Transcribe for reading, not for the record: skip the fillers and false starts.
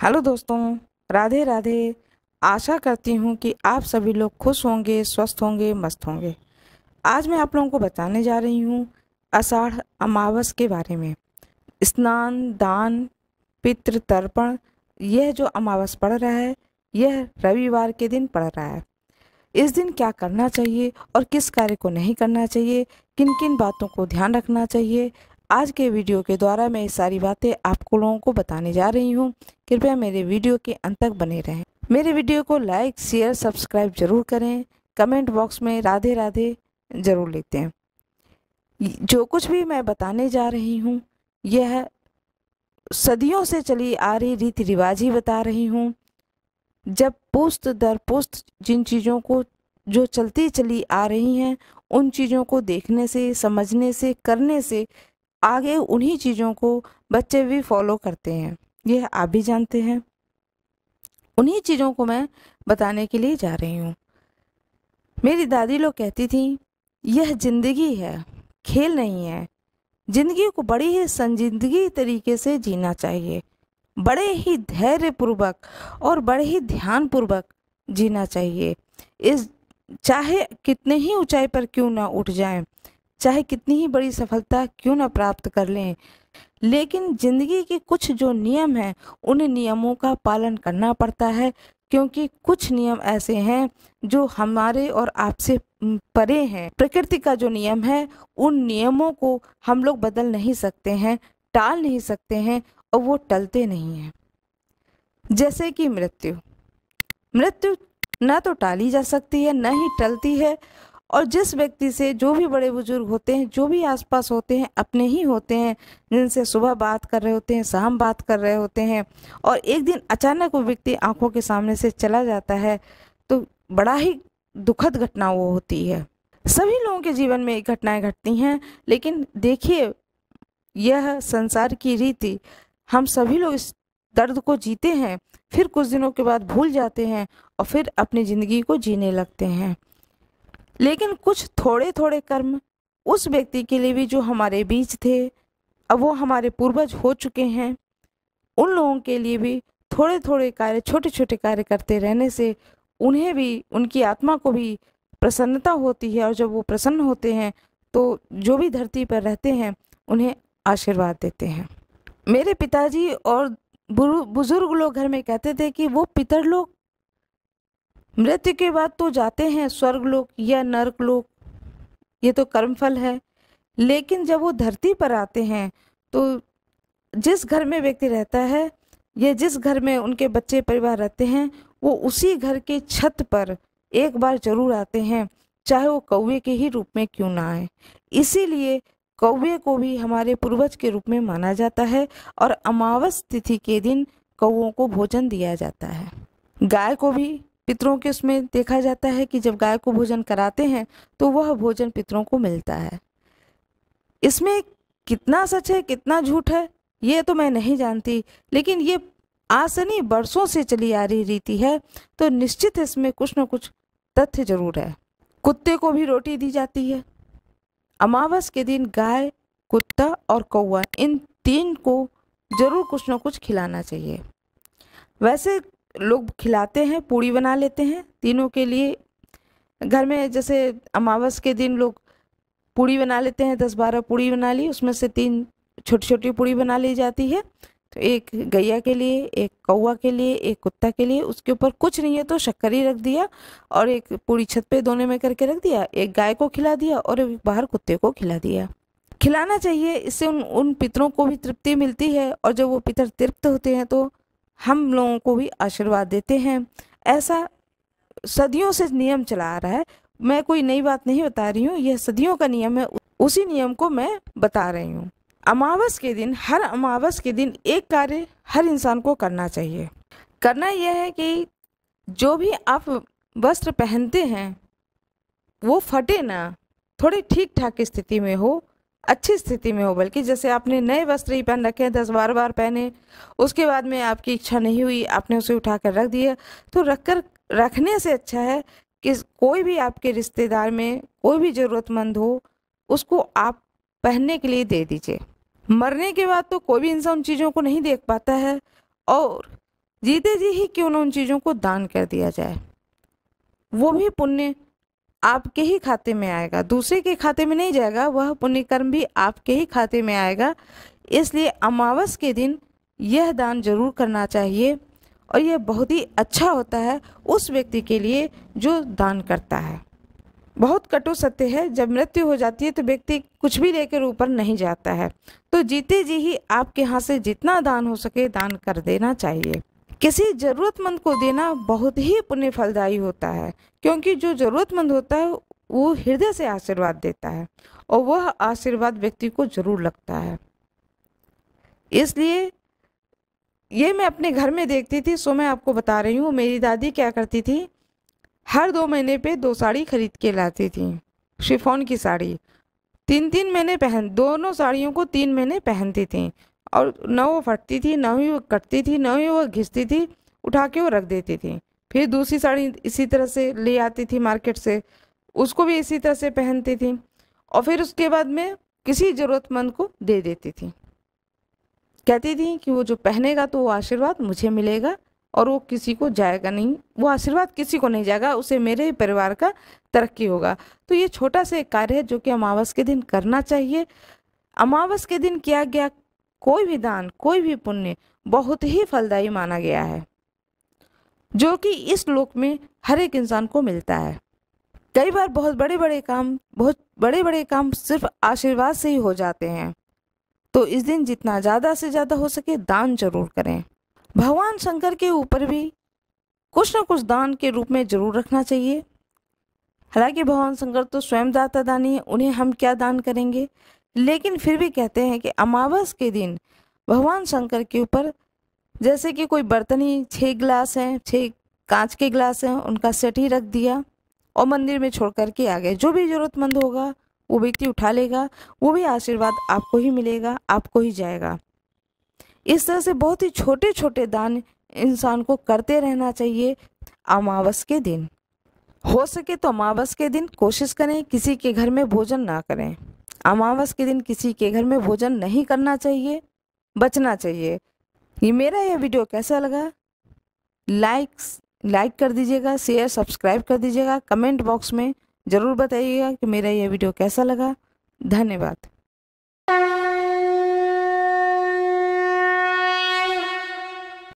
Hello दोस्तों, राधे राधे। आशा करती हूँ कि आप सभी लोग खुश होंगे, स्वस्थ होंगे, मस्त होंगे। आज मैं आप लोगों को बताने जा रही हूँ आषाढ़ अमावस के बारे में। स्नान, दान, पितृ तर्पण, यह जो अमावस पड़ रहा है यह रविवार के दिन पड़ रहा है। इस दिन क्या करना चाहिए और किस कार्य को नहीं करना चाहिए, किन किन बातों को ध्यान रखना चाहिए, आज के वीडियो के द्वारा मैं ये सारी बातें आपको लोगों को बताने जा रही हूँ। कृपया मेरे वीडियो के अंत तक बने रहें। मेरे वीडियो को लाइक, शेयर, सब्सक्राइब जरूर करें। कमेंट बॉक्स में राधे राधे जरूर लिखते हैं। जो कुछ भी मैं बताने जा रही हूँ यह सदियों से चली आ रही रीति रिवाज ही बता रही हूँ। जब पुश्त दर पुश्त जिन चीज़ों को जो चलती चली आ रही हैं उन चीज़ों को देखने से, समझने से, करने से आगे उन्हीं चीज़ों को बच्चे भी फॉलो करते हैं। यह आप भी जानते हैं। उन्हीं चीज़ों को मैं बताने के लिए जा रही हूँ। मेरी दादी लोग कहती थी यह जिंदगी है, खेल नहीं है। जिंदगी को बड़ी ही संजीदगी तरीके से जीना चाहिए, बड़े ही धैर्यपूर्वक और बड़े ही ध्यानपूर्वक जीना चाहिए। इस चाहे कितने ही ऊंचाई पर क्यों ना उठ जाएं, चाहे कितनी ही बड़ी सफलता क्यों ना प्राप्त कर लें, लेकिन जिंदगी के कुछ जो नियम हैं उन नियमों का पालन करना पड़ता है। क्योंकि कुछ नियम ऐसे हैं जो हमारे और आपसे परे हैं। प्रकृति का जो नियम है उन नियमों को हम लोग बदल नहीं सकते हैं, टाल नहीं सकते हैं और वो टलते नहीं हैं। जैसे कि मृत्यु, मृत्यु ना तो टाली जा सकती है, ना ही टलती है। और जिस व्यक्ति से, जो भी बड़े बुजुर्ग होते हैं, जो भी आसपास होते हैं, अपने ही होते हैं, जिनसे सुबह बात कर रहे होते हैं, शाम बात कर रहे होते हैं, और एक दिन अचानक वो व्यक्ति आंखों के सामने से चला जाता है तो बड़ा ही दुखद घटना वो होती है। सभी लोगों के जीवन में ये घटनाएं घटती हैं, लेकिन देखिए यह संसार की रीति, हम सभी लोग इस दर्द को जीते हैं, फिर कुछ दिनों के बाद भूल जाते हैं और फिर अपनी ज़िंदगी को जीने लगते हैं। लेकिन कुछ थोड़े थोड़े कर्म उस व्यक्ति के लिए भी जो हमारे बीच थे, अब वो हमारे पूर्वज हो चुके हैं, उन लोगों के लिए भी थोड़े थोड़े कार्य, छोटे छोटे कार्य करते रहने से उन्हें भी, उनकी आत्मा को भी प्रसन्नता होती है। और जब वो प्रसन्न होते हैं तो जो भी धरती पर रहते हैं उन्हें आशीर्वाद देते हैं। मेरे पिताजी और बुजुर्ग लोग घर में कहते थे कि वो पितर लोग मृत्यु के बाद तो जाते हैं स्वर्ग लोक या नरक लोक, ये तो कर्मफल है। लेकिन जब वो धरती पर आते हैं तो जिस घर में व्यक्ति रहता है या जिस घर में उनके बच्चे परिवार रहते हैं, वो उसी घर के छत पर एक बार जरूर आते हैं, चाहे वो कौवे के ही रूप में क्यों ना आए। इसीलिए कौवे को भी हमारे पूर्वज के रूप में माना जाता है और अमावस तिथि के दिन कौवों को भोजन दिया जाता है। गाय को भी पितरों के उसमें देखा जाता है कि जब गाय को भोजन कराते हैं तो वह भोजन पितरों को मिलता है। इसमें कितना सच है, कितना झूठ है, ये तो मैं नहीं जानती, लेकिन ये आज से नहीं, बरसों से चली आ रही रीति है, तो निश्चित इसमें कुछ न कुछ तथ्य जरूर है। कुत्ते को भी रोटी दी जाती है। अमावस के दिन गाय, कुत्ता और कौवा, इन तीन को जरूर कुछ न कुछ खिलाना चाहिए। वैसे लोग खिलाते हैं, पूड़ी बना लेते हैं तीनों के लिए। घर में जैसे अमावस के दिन लोग पूड़ी बना लेते हैं, 10-12 पूड़ी बना ली, उसमें से 3 छोटी छोटी पूड़ी बना ली जाती है। तो एक गैया के लिए, एक कौवा के लिए, एक कुत्ता के लिए। उसके ऊपर कुछ नहीं है तो शक्कर ही रख दिया और एक पूड़ी छत पे दोनों में करके रख दिया, एक गाय को खिला दिया और एक बाहर कुत्ते को खिला दिया। खिलाना चाहिए, इससे उन पितरों को भी तृप्ति मिलती है और जब वो पितर तृप्त होते हैं तो हम लोगों को भी आशीर्वाद देते हैं। ऐसा सदियों से नियम चला आ रहा है, मैं कोई नई बात नहीं बता रही हूँ, यह सदियों का नियम है, उसी नियम को मैं बता रही हूँ। अमावस के दिन, हर अमावस के दिन एक कार्य हर इंसान को करना चाहिए। करना यह है कि जो भी आप वस्त्र पहनते हैं वो फटे ना, थोड़ी ठीक ठाक स्थिति में हो, अच्छी स्थिति में हो। बल्कि जैसे आपने नए वस्त्र ही पहन रखे हैं, 10-12 बार पहने, उसके बाद में आपकी इच्छा नहीं हुई, आपने उसे उठा कर रख दिया, तो रखने से अच्छा है कि कोई भी आपके रिश्तेदार में कोई भी ज़रूरतमंद हो उसको आप पहनने के लिए दे दीजिए। मरने के बाद तो कोई भी इंसान उन चीज़ों को नहीं देख पाता है और जीते जी ही क्यों न उन चीज़ों को दान कर दिया जाए, वो भी पुण्य आपके ही खाते में आएगा, दूसरे के खाते में नहीं जाएगा, वह पुण्य कर्म भी आपके ही खाते में आएगा। इसलिए अमावस के दिन यह दान जरूर करना चाहिए और यह बहुत ही अच्छा होता है उस व्यक्ति के लिए जो दान करता है। बहुत कटु सत्य है, जब मृत्यु हो जाती है तो व्यक्ति कुछ भी लेकर ऊपर नहीं जाता है। तो जीते जी ही आपके यहाँ से जितना दान हो सके दान कर देना चाहिए। किसी जरूरतमंद को देना बहुत ही पुण्य फलदायी होता है, क्योंकि जो जरूरतमंद होता है वो हृदय से आशीर्वाद देता है और वह आशीर्वाद व्यक्ति को जरूर लगता है। इसलिए ये मैं अपने घर में देखती थी, सो मैं आपको बता रही हूँ। मेरी दादी क्या करती थी, हर 2 महीने पे 2 साड़ी खरीद के लाती थी, शिफॉन की साड़ी। 3-3 महीने दोनों साड़ियों को 3 महीने पहनती थी और न वो फटती थी, न ही वो कटती थी, न ही वो घिसती थी, उठा के वो रख देती थी। फिर दूसरी साड़ी इसी तरह से ले आती थी मार्केट से, उसको भी इसी तरह से पहनती थी और फिर उसके बाद में किसी ज़रूरतमंद को दे देती थी। कहती थी कि वो जो पहनेगा तो वो आशीर्वाद मुझे मिलेगा और वो किसी को जाएगा नहीं, वो आशीर्वाद किसी को नहीं जाएगा, उसे मेरे ही परिवार का तरक्की होगा। तो ये छोटा सा एक कार्य है जो कि अमावस के दिन करना चाहिए। अमावस के दिन किया गया कोई भी दान, कोई भी पुण्य बहुत ही फलदायी माना गया है, जो कि इस लोक में हर एक इंसान को मिलता है। कई बार बहुत बड़े बड़े काम सिर्फ आशीर्वाद से ही हो जाते हैं। तो इस दिन जितना ज़्यादा से ज़्यादा हो सके दान जरूर करें। भगवान शंकर के ऊपर भी कुछ न कुछ दान के रूप में जरूर रखना चाहिए। हालांकि भगवान शंकर तो स्वयं दाता दानी है, उन्हें हम क्या दान करेंगे, लेकिन फिर भी कहते हैं कि अमावस के दिन भगवान शंकर के ऊपर जैसे कि कोई बर्तन ही 6 गिलास हैं, 6 कांच के गिलास हैं, उनका सेट ही रख दिया और मंदिर में छोड़ करके आ गए। जो भी जरूरतमंद होगा वो व्यक्ति उठा लेगा, वो भी आशीर्वाद आपको ही मिलेगा, आपको ही जाएगा। इस तरह से बहुत ही छोटे छोटे दान इंसान को करते रहना चाहिए अमावस के दिन। हो सके तो अमावस के दिन कोशिश करें किसी के घर में भोजन ना करें। अमावस के दिन किसी के घर में भोजन नहीं करना चाहिए, बचना चाहिए। यह वीडियो कैसा लगा, लाइक कर दीजिएगा, शेयर सब्सक्राइब कर दीजिएगा, कमेंट बॉक्स में ज़रूर बताइएगा कि मेरा यह वीडियो कैसा लगा। धन्यवाद।